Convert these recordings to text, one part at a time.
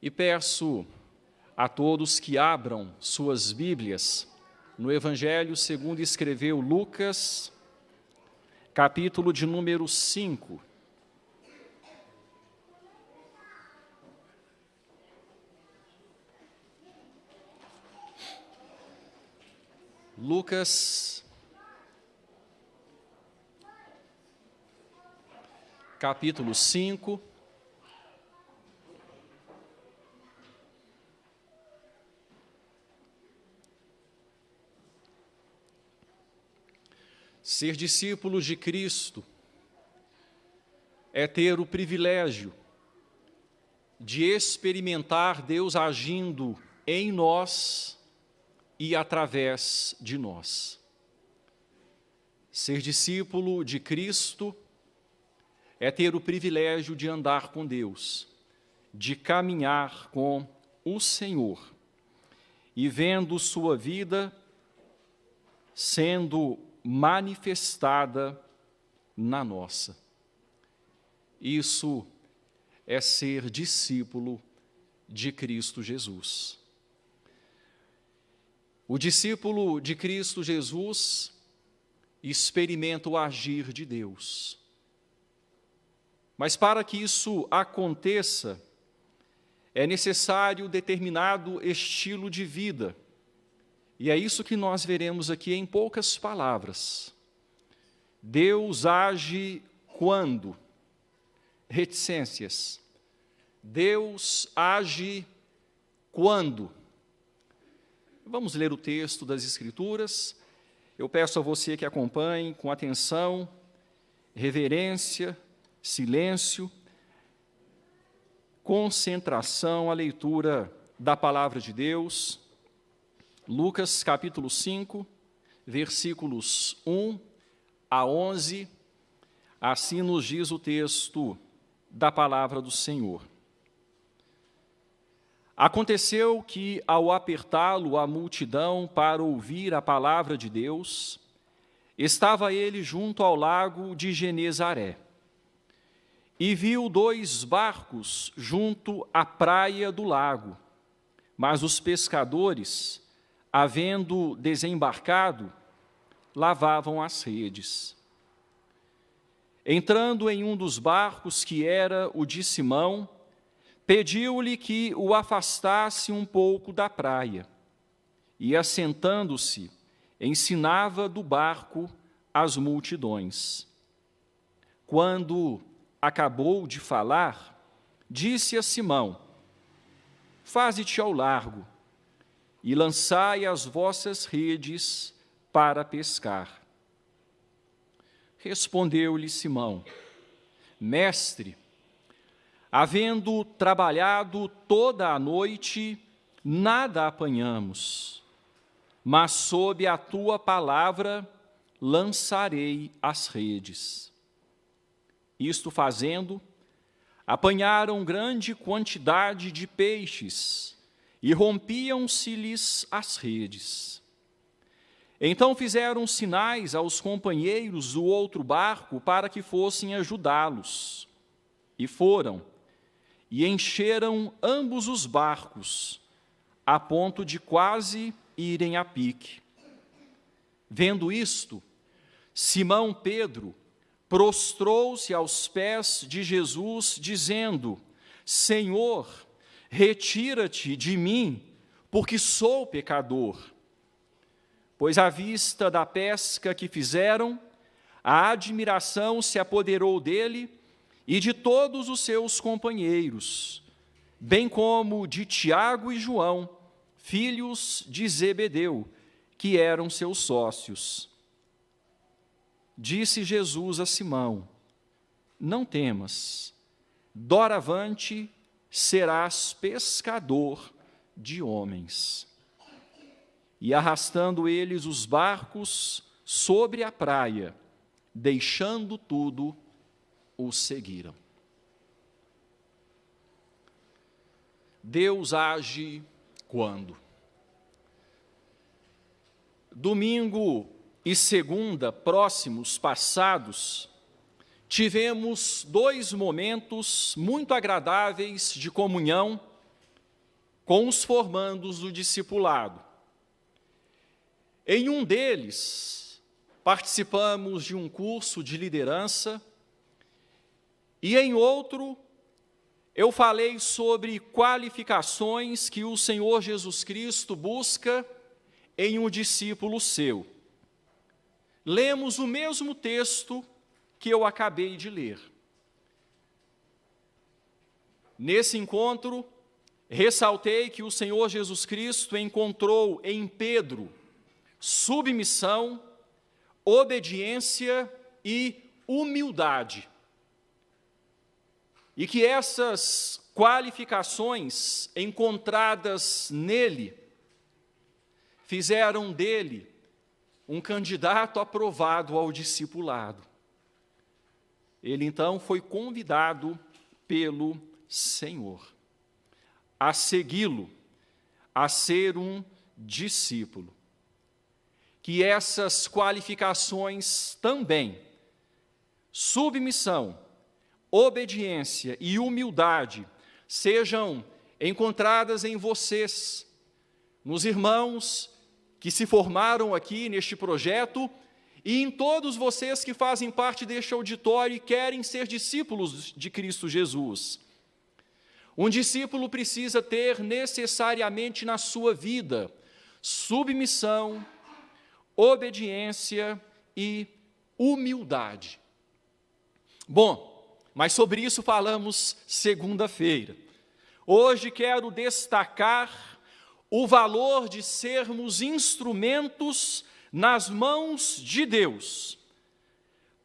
E peço a todos que abram suas Bíblias no Evangelho segundo escreveu Lucas, capítulo de número 5. Lucas, capítulo 5. Ser discípulos de Cristo é ter o privilégio de experimentar Deus agindo em nós e através de nós. Ser discípulo de Cristo é ter o privilégio de andar com Deus, de caminhar com o Senhor e vendo sua vida sendo manifestada na nossa. Isso é ser discípulo de Cristo Jesus. O discípulo de Cristo Jesus experimenta o agir de Deus. Mas para que isso aconteça, é necessário determinado estilo de vida. E é isso que nós veremos aqui em poucas palavras. Deus age quando? Reticências. Deus age quando? Vamos ler o texto das Escrituras. Eu peço a você que acompanhe com atenção, reverência, silêncio, concentração, a leitura da palavra de Deus. Lucas, capítulo 5, versículos 1 a 11, assim nos diz o texto da palavra do Senhor. Aconteceu que, ao apertá-lo a multidão para ouvir a palavra de Deus, estava ele junto ao lago de Genezaré, e viu 2 barcos junto à praia do lago, mas os pescadores, havendo desembarcado, lavavam as redes. Entrando em um dos barcos, que era o de Simão, pediu-lhe que o afastasse um pouco da praia, e, assentando-se, ensinava do barco as multidões. Quando acabou de falar, disse a Simão: faze-te ao largo, e lançai as vossas redes para pescar. Respondeu-lhe Simão: Mestre, havendo trabalhado toda a noite, nada apanhamos, mas sob a tua palavra lançarei as redes. Isto fazendo, apanharam grande quantidade de peixes, e rompiam-se-lhes as redes. Então fizeram sinais aos companheiros do outro barco para que fossem ajudá-los. E foram, e encheram ambos os barcos, a ponto de quase irem a pique. Vendo isto, Simão Pedro prostrou-se aos pés de Jesus, dizendo: Senhor, retira-te de mim, porque sou pecador. Pois à vista da pesca que fizeram, a admiração se apoderou dele e de todos os seus companheiros, bem como de Tiago e João, filhos de Zebedeu, que eram seus sócios. Disse Jesus a Simão: não temas, doravante serás pescador de homens. E arrastando eles os barcos sobre a praia, deixando tudo, o seguiram. Deus age quando? Domingo e segunda, próximos, passados, tivemos 2 momentos muito agradáveis de comunhão com os formandos do discipulado. Em um deles, participamos de um curso de liderança, e em outro, eu falei sobre qualificações que o Senhor Jesus Cristo busca em um discípulo seu. Lemos o mesmo texto que eu acabei de ler. Nesse encontro, ressaltei que o Senhor Jesus Cristo encontrou em Pedro submissão, obediência e humildade. E que essas qualificações encontradas nele fizeram dele um candidato aprovado ao discipulado. Ele então foi convidado pelo Senhor a segui-lo, a ser um discípulo. Que essas qualificações também, submissão, obediência e humildade, sejam encontradas em vocês, nos irmãos que se formaram aqui neste projeto e em todos vocês que fazem parte deste auditório e querem ser discípulos de Cristo Jesus. Um discípulo precisa ter necessariamente na sua vida submissão, obediência e humildade. Bom, mas sobre isso falamos segunda-feira. Hoje quero destacar o valor de sermos instrumentos nas mãos de Deus,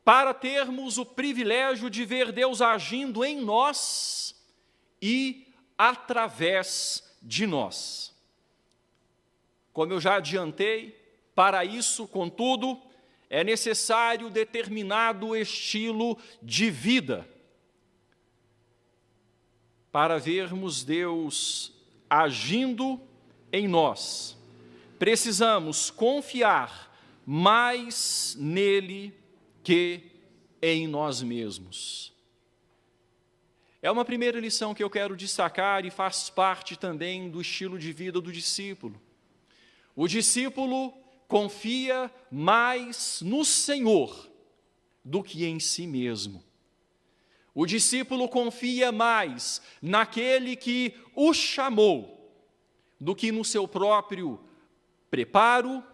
para termos o privilégio de ver Deus agindo em nós e através de nós. Como eu já adiantei, para isso, contudo, é necessário determinado estilo de vida. Para vermos Deus agindo em nós, precisamos confiar mais nele que em nós mesmos. É uma primeira lição que eu quero destacar e faz parte também do estilo de vida do discípulo. O discípulo confia mais no Senhor do que em si mesmo. O discípulo confia mais naquele que o chamou do que no seu próprio preparo,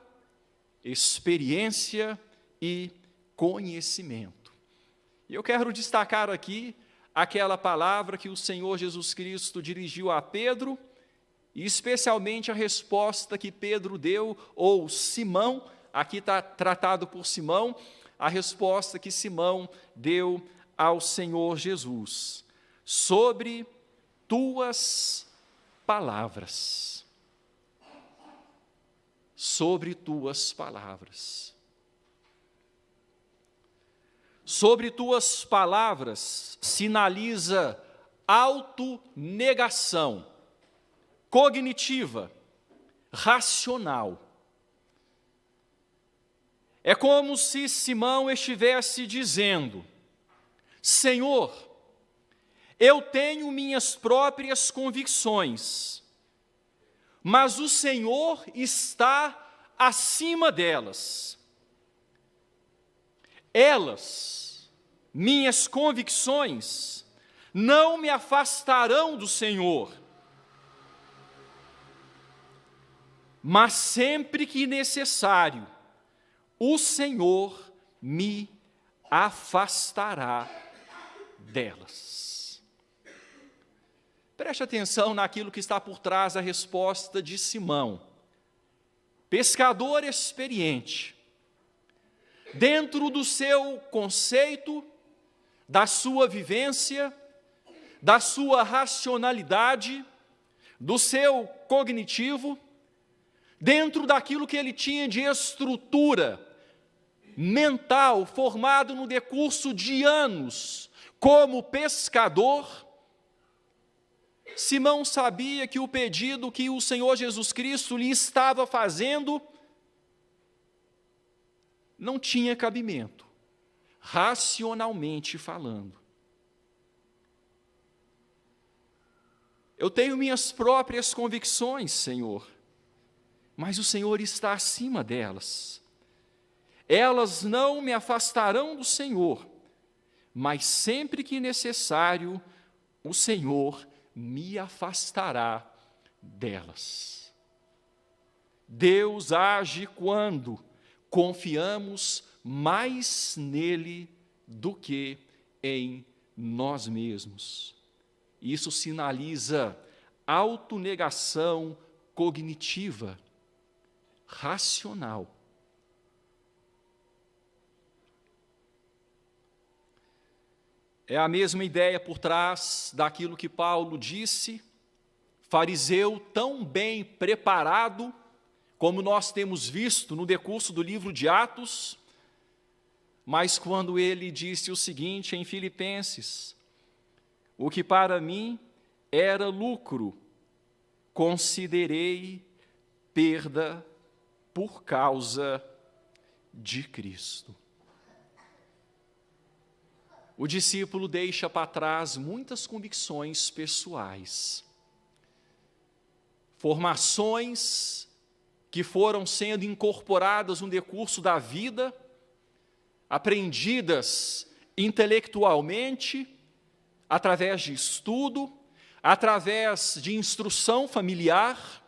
experiência e conhecimento. E eu quero destacar aqui aquela palavra que o Senhor Jesus Cristo dirigiu a Pedro, e especialmente a resposta que Pedro deu, ou Simão, aqui está tratado por Simão, a resposta que Simão deu ao Senhor Jesus: sobre tuas palavras. Sobre tuas palavras. Sobre tuas palavras sinaliza autonegação cognitiva, racional. É como se Simão estivesse dizendo: Senhor, eu tenho minhas próprias convicções, mas o Senhor está acima delas. Elas, minhas convicções, não me afastarão do Senhor. Mas sempre que necessário, o Senhor me afastará delas. Preste atenção naquilo que está por trás da resposta de Simão. Pescador experiente, dentro do seu conceito, da sua vivência, da sua racionalidade, do seu cognitivo, dentro daquilo que ele tinha de estrutura mental, formado no decurso de anos como pescador, Simão sabia que o pedido que o Senhor Jesus Cristo lhe estava fazendo não tinha cabimento, racionalmente falando. Eu tenho minhas próprias convicções, Senhor, mas o Senhor está acima delas. Elas não me afastarão do Senhor, mas sempre que necessário, o Senhor me afastará delas. Deus age quando confiamos mais nele do que em nós mesmos. Isso sinaliza autonegação cognitiva, racional. É a mesma ideia por trás daquilo que Paulo disse, fariseu tão bem preparado, como nós temos visto no decurso do livro de Atos, mas quando ele disse o seguinte em Filipenses: o que para mim era lucro, considerei perda por causa de Cristo. O discípulo deixa para trás muitas convicções pessoais, formações que foram sendo incorporadas no decurso da vida, aprendidas intelectualmente, através de estudo, através de instrução familiar,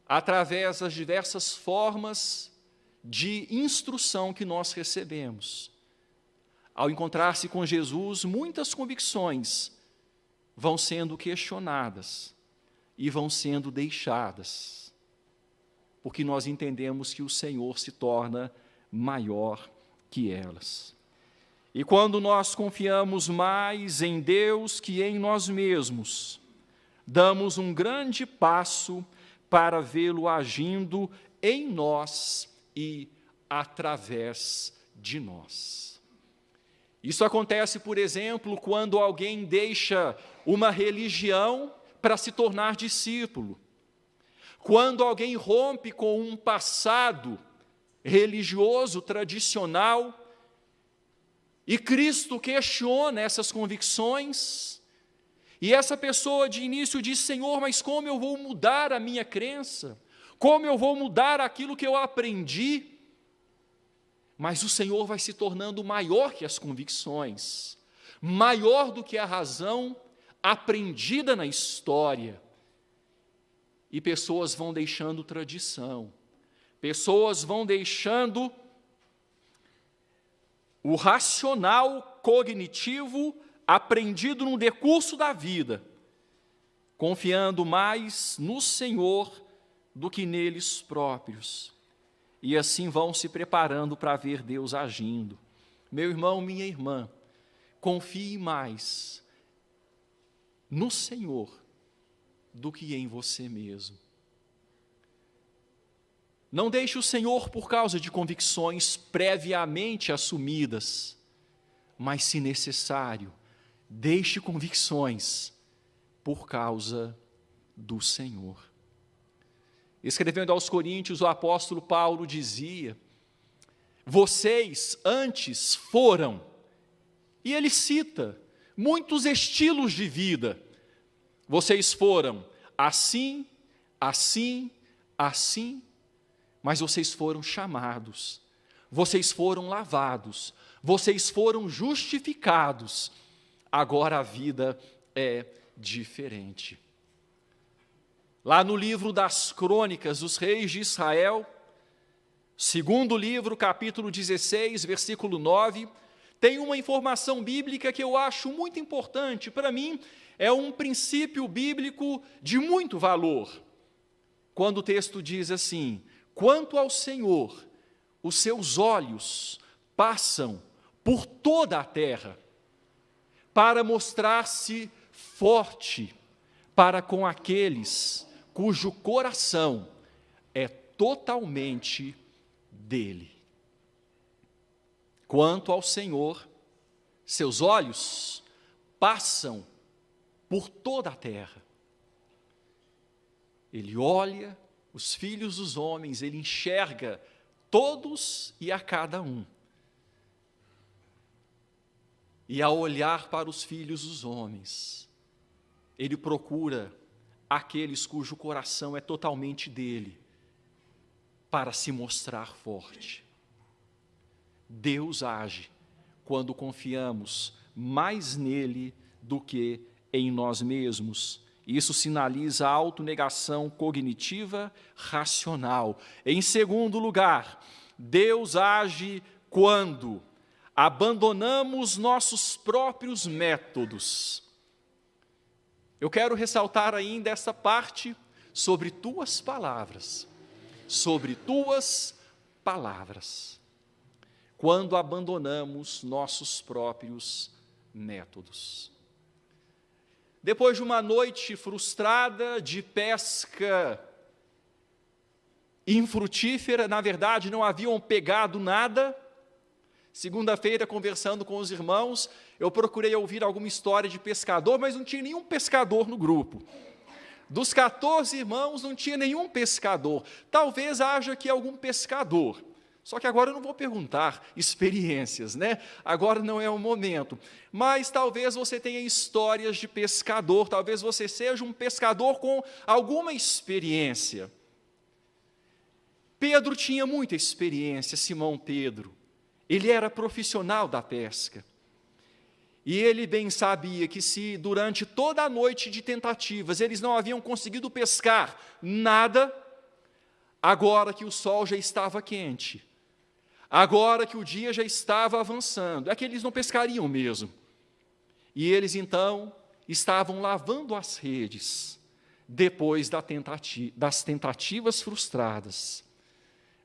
através das diversas formas de instrução que nós recebemos. Ao encontrar-se com Jesus, muitas convicções vão sendo questionadas e vão sendo deixadas, porque nós entendemos que o Senhor se torna maior que elas. E quando nós confiamos mais em Deus que em nós mesmos, damos um grande passo para vê-lo agindo em nós e através de nós. Isso acontece, por exemplo, quando alguém deixa uma religião para se tornar discípulo. Quando alguém rompe com um passado religioso, tradicional, e Cristo questiona essas convicções, e essa pessoa de início diz: Senhor, mas como eu vou mudar a minha crença? Como eu vou mudar aquilo que eu aprendi? Mas o Senhor vai se tornando maior que as convicções, maior do que a razão aprendida na história. E pessoas vão deixando tradição, pessoas vão deixando o racional cognitivo aprendido no decurso da vida, confiando mais no Senhor do que neles próprios. E assim vão se preparando para ver Deus agindo. Meu irmão, minha irmã, confie mais no Senhor do que em você mesmo. Não deixe o Senhor por causa de convicções previamente assumidas, mas, se necessário, deixe convicções por causa do Senhor. Escrevendo aos Coríntios, o apóstolo Paulo dizia: vocês antes foram, e ele cita muitos estilos de vida. Vocês foram assim, assim, assim, mas vocês foram chamados, vocês foram lavados, vocês foram justificados. Agora a vida é diferente. Lá no livro das Crônicas dos Reis de Israel, segundo livro, capítulo 16, versículo 9, tem uma informação bíblica que eu acho muito importante. Para mim, é um princípio bíblico de muito valor. Quando o texto diz assim: quanto ao Senhor, os seus olhos passam por toda a terra, para mostrar-se forte para com aqueles cujo coração é totalmente dele. Quanto ao Senhor, seus olhos passam por toda a terra. Ele olha os filhos dos homens, ele enxerga todos e a cada um. E ao olhar para os filhos dos homens, Ele procura aqueles cujo coração é totalmente dele, para se mostrar forte. Deus age quando confiamos mais nele do que em nós mesmos. Isso sinaliza a autonegação cognitiva racional. Em segundo lugar, Deus age quando abandonamos nossos próprios métodos. Eu quero ressaltar ainda essa parte sobre tuas palavras. Sobre tuas palavras. Quando abandonamos nossos próprios métodos. Depois de uma noite frustrada de pesca infrutífera, na verdade não haviam pegado nada. Segunda-feira, conversando com os irmãos, eu procurei ouvir alguma história de pescador, mas não tinha nenhum pescador no grupo. Dos 14 irmãos, não tinha nenhum pescador. Talvez haja aqui algum pescador. Só que agora eu não vou perguntar experiências, né? Agora não é o momento. Mas talvez você tenha histórias de pescador, talvez você seja um pescador com alguma experiência. Pedro tinha muita experiência, Simão Pedro. Ele era profissional da pesca. E ele bem sabia que se durante toda a noite de tentativas eles não haviam conseguido pescar nada, agora que o sol já estava quente, agora que o dia já estava avançando, é que eles não pescariam mesmo. E eles então estavam lavando as redes, depois das tentativas frustradas.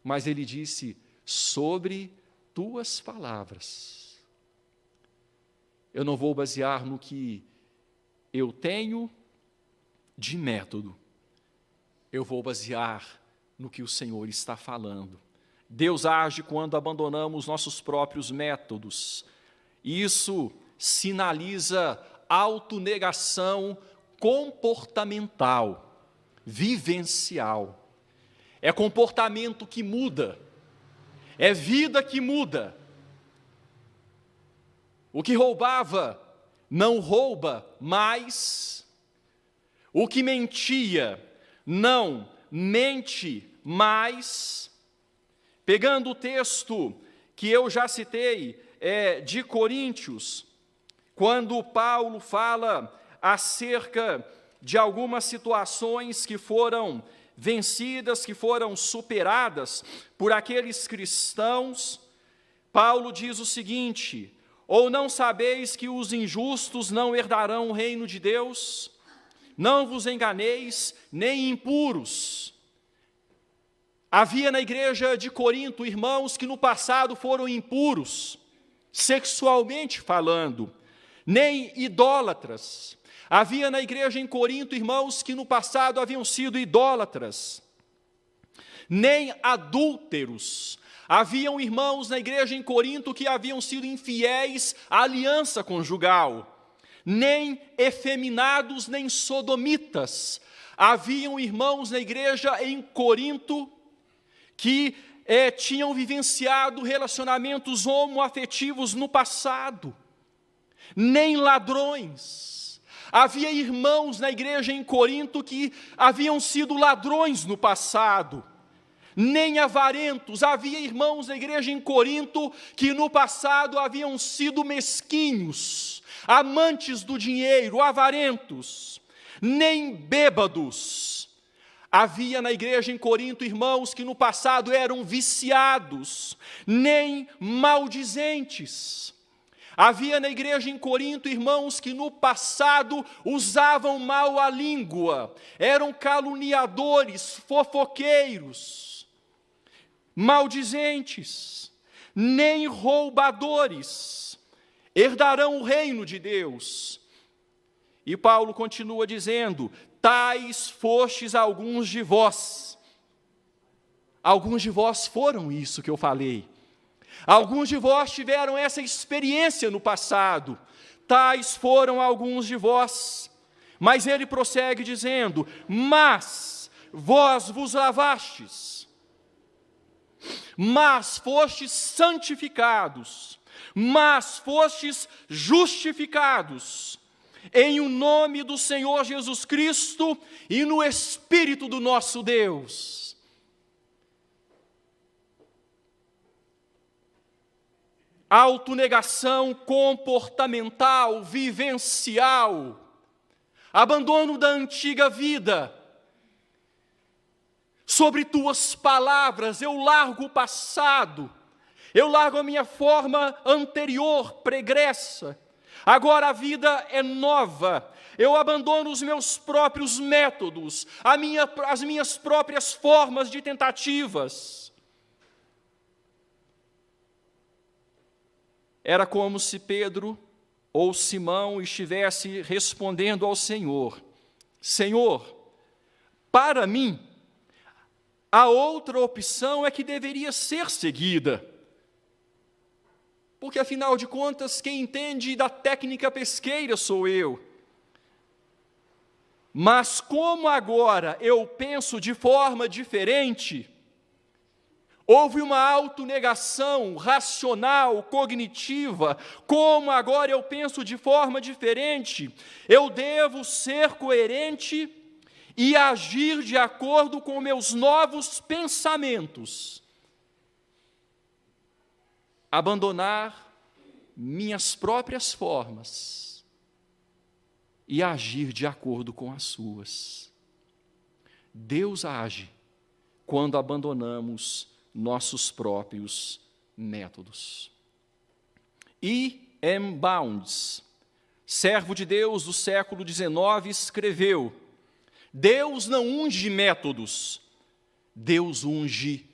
Mas ele disse, sobre tuas palavras. Eu não vou basear no que eu tenho de método. Eu vou basear no que o Senhor está falando. Deus age quando abandonamos nossos próprios métodos. Isso sinaliza autonegação comportamental, vivencial. É comportamento que muda. É vida que muda. O que roubava, não rouba mais. O que mentia, não mente mais. Pegando o texto que eu já citei, de Coríntios, quando Paulo fala acerca de algumas situações que foram vencidas, que foram superadas por aqueles cristãos, Paulo diz o seguinte: ou não sabeis que os injustos não herdarão o reino de Deus? Não vos enganeis, nem impuros. Havia na igreja de Corinto irmãos que no passado foram impuros, sexualmente falando, nem idólatras. Havia na igreja em Corinto irmãos que no passado haviam sido idólatras, nem adúlteros. Haviam irmãos na igreja em Corinto que haviam sido infiéis à aliança conjugal, nem efeminados, nem sodomitas. Haviam irmãos na igreja em Corinto que tinham vivenciado relacionamentos homoafetivos no passado, nem ladrões. Havia irmãos na igreja em Corinto que haviam sido ladrões no passado, nem avarentos. Havia irmãos na igreja em Corinto que no passado haviam sido mesquinhos, amantes do dinheiro, avarentos, nem bêbados. Havia na igreja em Corinto irmãos que no passado eram viciados, nem maldizentes. Havia na igreja em Corinto irmãos que no passado usavam mal a língua, eram caluniadores, fofoqueiros, maldizentes, nem roubadores, herdarão o reino de Deus. E Paulo continua dizendo, tais fostes alguns de vós. Alguns de vós foram isso que eu falei. Alguns de vós tiveram essa experiência no passado, tais foram alguns de vós. Mas ele prossegue dizendo, mas vós vos lavastes, mas fostes santificados, mas fostes justificados em o nome do Senhor Jesus Cristo e no Espírito do nosso Deus. Autonegação comportamental, vivencial, abandono da antiga vida. Sobre tuas palavras eu largo o passado, eu largo a minha forma anterior, pregressa. Agora a vida é nova, eu abandono os meus próprios métodos, as minhas próprias formas de tentativas. Era como se Pedro ou Simão estivesse respondendo ao Senhor: Senhor, para mim, a outra opção é que deveria ser seguida. Porque, afinal de contas, quem entende da técnica pesqueira sou eu. Mas como agora eu penso de forma diferente, houve uma autonegação racional, cognitiva, como agora eu penso de forma diferente, eu devo ser coerente e agir de acordo com meus novos pensamentos. Abandonar minhas próprias formas e agir de acordo com as suas. Deus age quando abandonamos nossos próprios métodos. E. M. Bounds, servo de Deus do século XIX, escreveu: Deus não unge métodos, Deus unge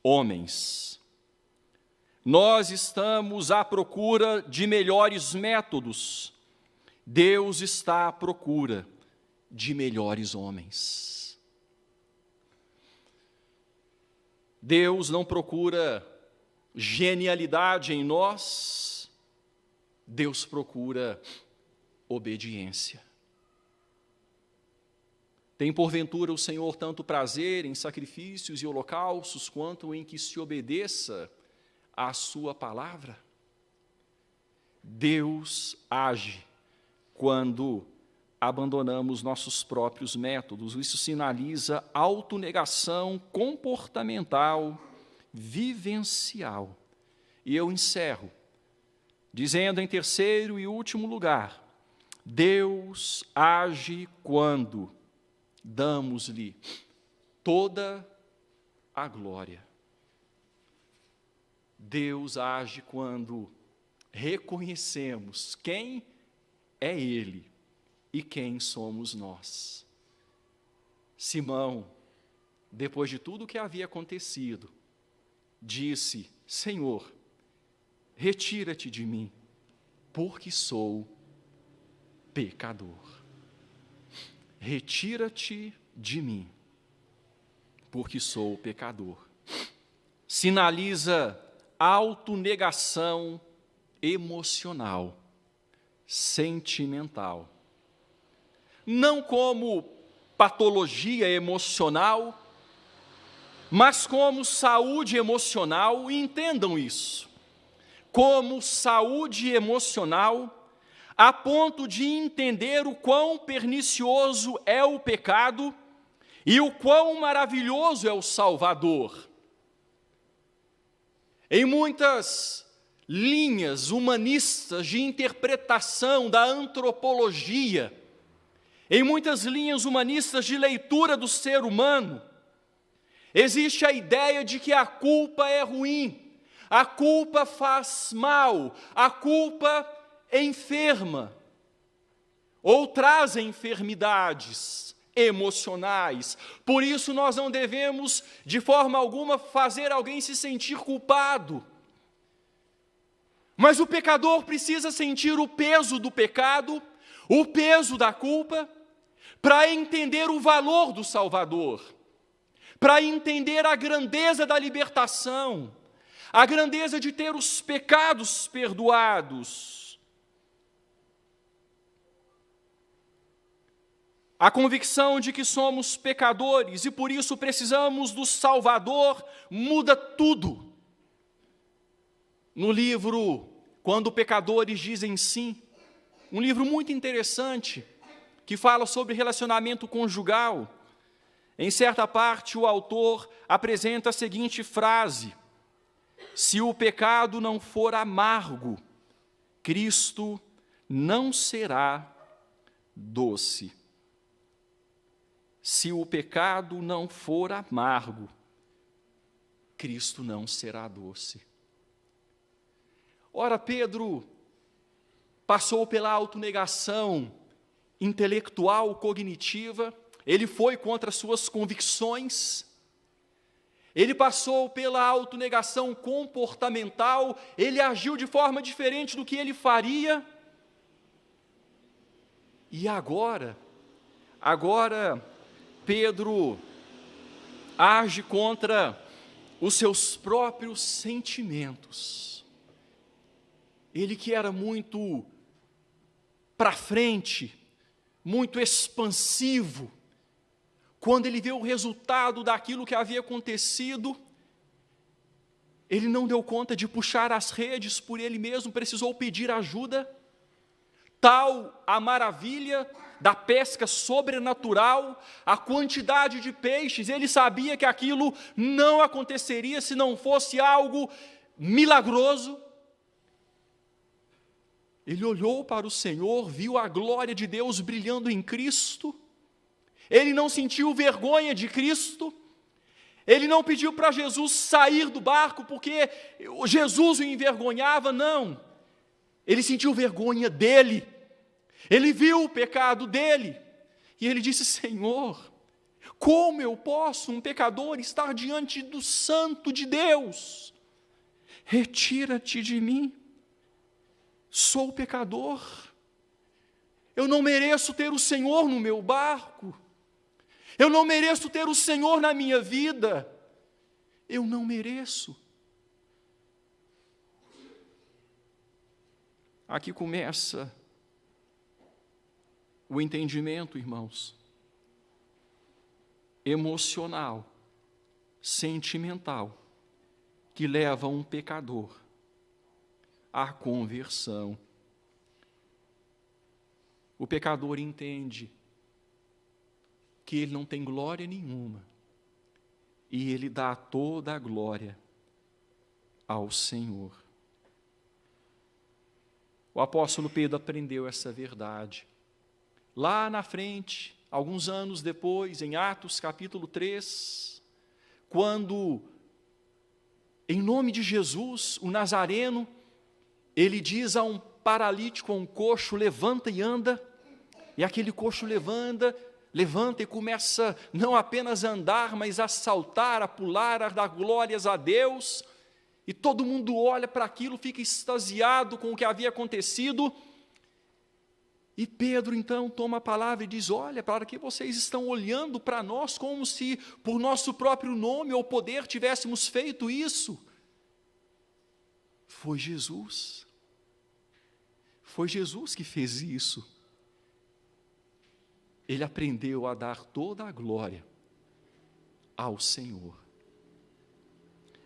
homens. Nós estamos à procura de melhores métodos, Deus está à procura de melhores homens. Deus não procura genialidade em nós, Deus procura obediência. Tem porventura o Senhor tanto prazer em sacrifícios e holocaustos, quanto em que se obedeça à sua palavra? Deus age quando abandonamos nossos próprios métodos. Isso sinaliza autonegação comportamental, vivencial. E eu encerro dizendo, em terceiro e último lugar, Deus age quando damos-lhe toda a glória. Deus age quando reconhecemos quem é Ele e quem somos nós. Simão, depois de tudo o que havia acontecido, disse: Senhor, retira-te de mim, porque sou pecador. Retira-te de mim, porque sou pecador. Sinaliza autonegação emocional, sentimental. Não como patologia emocional, mas como saúde emocional, e entendam isso, como saúde emocional, a ponto de entender o quão pernicioso é o pecado e o quão maravilhoso é o Salvador. Em muitas linhas humanistas de interpretação da antropologia, em muitas linhas humanistas de leitura do ser humano, existe a ideia de que a culpa é ruim, a culpa faz mal, a culpa enferma, ou traz enfermidades emocionais. Por isso nós não devemos, de forma alguma, fazer alguém se sentir culpado. Mas o pecador precisa sentir o peso do pecado, o peso da culpa, para entender o valor do Salvador, para entender a grandeza da libertação, a grandeza de ter os pecados perdoados. A convicção de que somos pecadores e por isso precisamos do Salvador muda tudo. No livro Quando Pecadores Dizem Sim, um livro muito interessante, que fala sobre relacionamento conjugal. Em certa parte, o autor apresenta a seguinte frase: se o pecado não for amargo, Cristo não será doce. Se o pecado não for amargo, Cristo não será doce. Ora, Pedro passou pela autonegação intelectual, cognitiva, ele foi contra suas convicções, ele passou pela autonegação comportamental, ele agiu de forma diferente do que ele faria. E agora Pedro age contra os seus próprios sentimentos. Ele que era muito para frente, muito expansivo, quando ele vê o resultado daquilo que havia acontecido, ele não deu conta de puxar as redes por ele mesmo, precisou pedir ajuda. Tal a maravilha da pesca sobrenatural, a quantidade de peixes, ele sabia que aquilo não aconteceria se não fosse algo milagroso. Ele olhou para o Senhor, viu a glória de Deus brilhando em Cristo, ele não sentiu vergonha de Cristo, ele não pediu para Jesus sair do barco porque Jesus o envergonhava, não. Ele sentiu vergonha dele, ele viu o pecado dele, e ele disse: Senhor, como eu posso, um pecador, estar diante do Santo de Deus? Retira-te de mim, sou pecador, eu não mereço ter o Senhor no meu barco, eu não mereço ter o Senhor na minha vida, eu não mereço. Aqui começa o entendimento, irmãos, emocional, sentimental, que leva um pecador à conversão. O pecador entende que ele não tem glória nenhuma, e ele dá toda a glória ao Senhor. O apóstolo Pedro aprendeu essa verdade. Lá na frente, alguns anos depois, em Atos capítulo 3, quando, em nome de Jesus, o Nazareno, ele diz a um paralítico, a um coxo: levanta e anda, e aquele coxo levanta e começa não apenas a andar, mas a saltar, a pular, a dar glórias a Deus, e todo mundo olha para aquilo, fica extasiado com o que havia acontecido, e Pedro então toma a palavra e diz: olha, para que vocês estão olhando para nós como se por nosso próprio nome ou poder tivéssemos feito isso? Foi Jesus que fez isso. Ele aprendeu a dar toda a glória ao Senhor.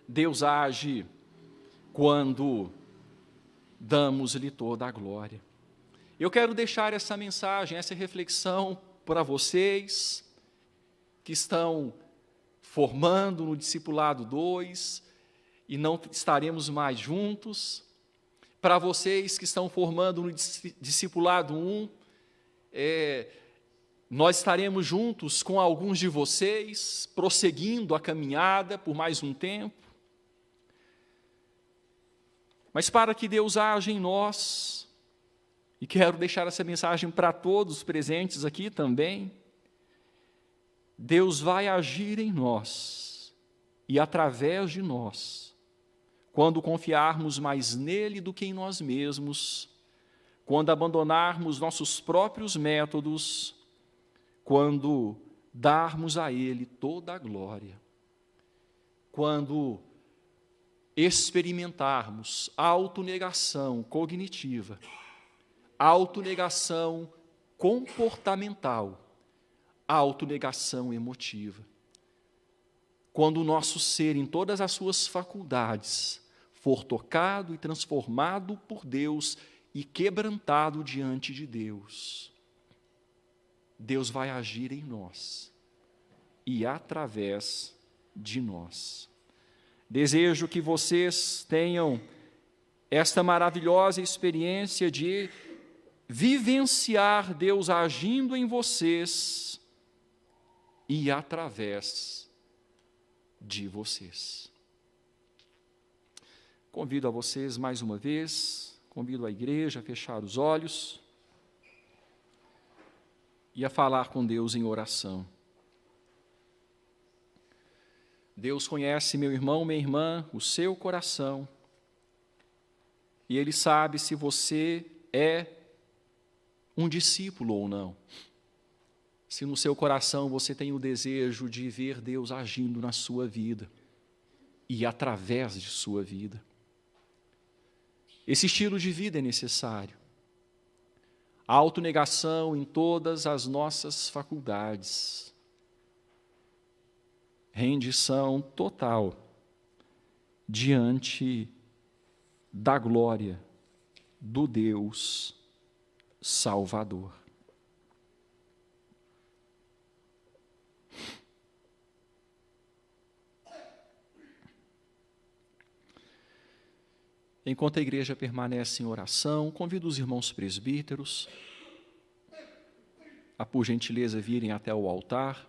Deus age quando damos-lhe toda a glória. Eu quero deixar essa mensagem, essa reflexão para vocês que estão formando no Discipulado 2 e não estaremos mais juntos, para vocês que estão formando no Discipulado 1, nós estaremos juntos com alguns de vocês, prosseguindo a caminhada por mais um tempo. Mas para que Deus haja em nós, e quero deixar essa mensagem para todos presentes aqui também, Deus vai agir em nós e através de nós, quando confiarmos mais nele do que em nós mesmos, quando abandonarmos nossos próprios métodos, quando darmos a ele toda a glória, quando experimentarmos autonegação cognitiva, autonegação comportamental, autonegação emotiva. Quando o nosso ser, em todas as suas faculdades, for tocado e transformado por Deus e quebrantado diante de Deus, Deus vai agir em nós e através de nós. Desejo que vocês tenham esta maravilhosa experiência de vivenciar Deus agindo em vocês e através de vocês. Convido a vocês mais uma vez, convido a igreja a fechar os olhos e a falar com Deus em oração. Deus conhece, meu irmão, minha irmã, o seu coração, e Ele sabe se você é um discípulo ou não. Se no seu coração você tem o desejo de ver Deus agindo na sua vida e através de sua vida. Esse estilo de vida é necessário. A autonegação em todas as nossas faculdades. Rendição total diante da glória do Deus Salvador. Enquanto a igreja permanece em oração, convido os irmãos presbíteros a, por gentileza, virem até o altar.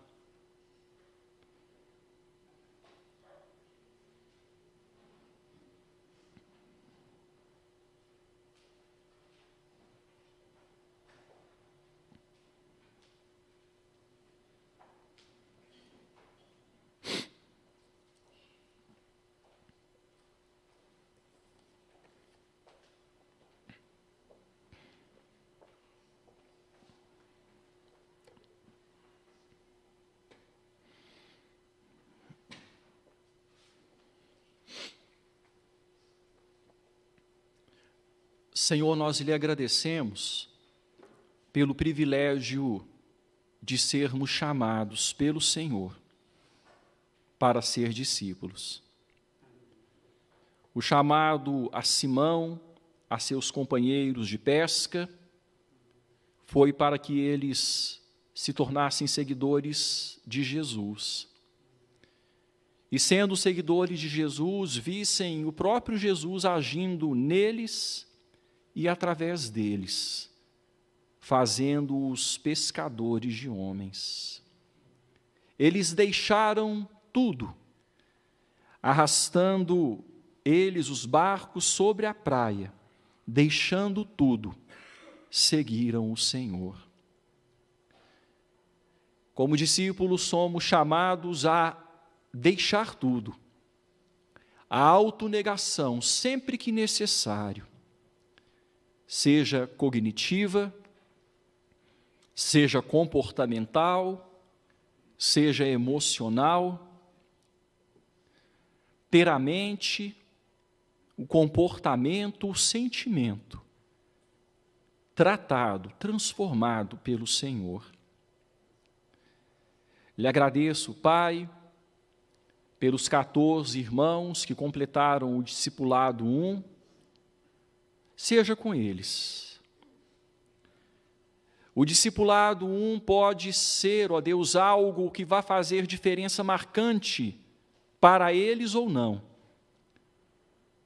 Senhor, nós lhe agradecemos pelo privilégio de sermos chamados pelo Senhor para ser discípulos. O chamado a Simão, a seus companheiros de pesca, foi para que eles se tornassem seguidores de Jesus. E sendo seguidores de Jesus, vissem o próprio Jesus agindo neles e através deles, fazendo-os pescadores de homens. Eles deixaram tudo, arrastando eles os barcos sobre a praia, deixando tudo, seguiram o Senhor. Como discípulos, somos chamados a deixar tudo, a autonegação sempre que necessário, seja cognitiva, seja comportamental, seja emocional, ter a mente, o comportamento, o sentimento tratado, transformado pelo Senhor. Lhe agradeço, Pai, pelos 14 irmãos que completaram o discipulado 1, seja com eles. O discipulado 1 pode ser, ó Deus, algo que vai fazer diferença marcante para eles ou não,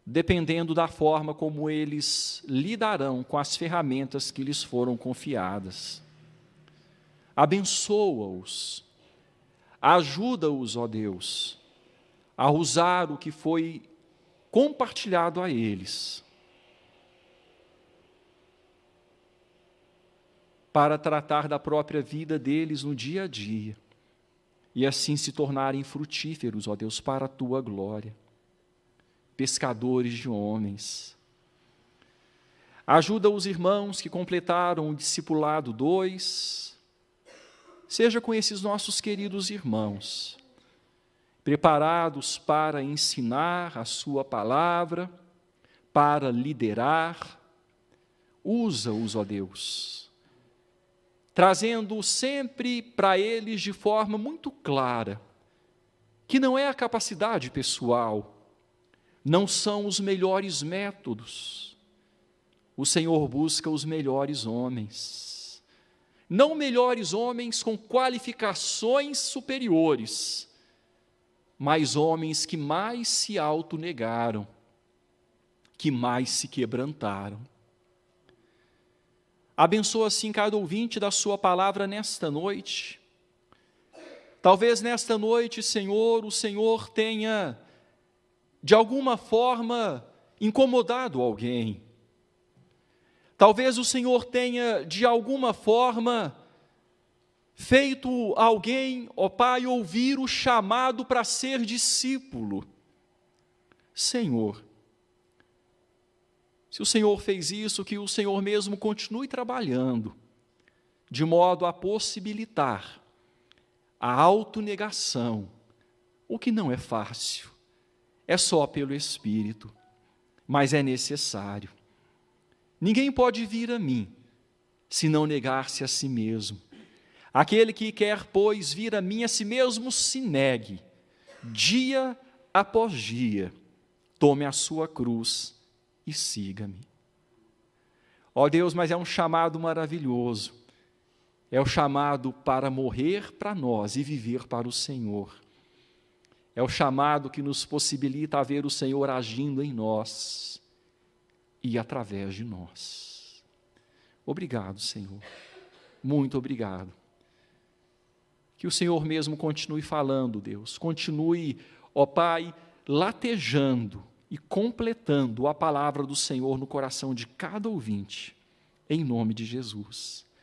dependendo da forma como eles lidarão com as ferramentas que lhes foram confiadas. Abençoa-os, ajuda-os, ó Deus, a usar o que foi compartilhado a eles, para tratar da própria vida deles no dia a dia, e assim se tornarem frutíferos, ó Deus, para a Tua glória, pescadores de homens. Ajuda os irmãos que completaram o discipulado 2, seja com esses nossos queridos irmãos, preparados para ensinar a Sua palavra, para liderar. Usa-os, ó Deus, trazendo sempre para eles de forma muito clara que não é a capacidade pessoal, não são os melhores métodos, o Senhor busca os melhores homens. Não melhores homens com qualificações superiores, mas homens que mais se autonegaram, que mais se quebrantaram. Abençoa assim cada ouvinte da sua palavra nesta noite. Talvez nesta noite, Senhor, o Senhor tenha, de alguma forma, incomodado alguém. Talvez o Senhor tenha, de alguma forma, feito alguém, ó Pai, ouvir o chamado para ser discípulo. Senhor, se o Senhor fez isso, que o Senhor mesmo continue trabalhando, de modo a possibilitar a autonegação, o que não é fácil, é só pelo Espírito, mas é necessário. Ninguém pode vir a mim, se não negar-se a si mesmo. Aquele que quer, pois, vir a mim, a si mesmo se negue, dia após dia, tome a sua cruz e siga-me. Ó Deus, mas é um chamado maravilhoso, é o chamado para morrer para nós e viver para o Senhor. É o chamado que nos possibilita ver o Senhor agindo em nós e através de nós. Obrigado, Senhor. Muito obrigado. Que o Senhor mesmo continue falando, Deus. Continue, ó Pai, latejando e completando a palavra do Senhor no coração de cada ouvinte. Em nome de Jesus.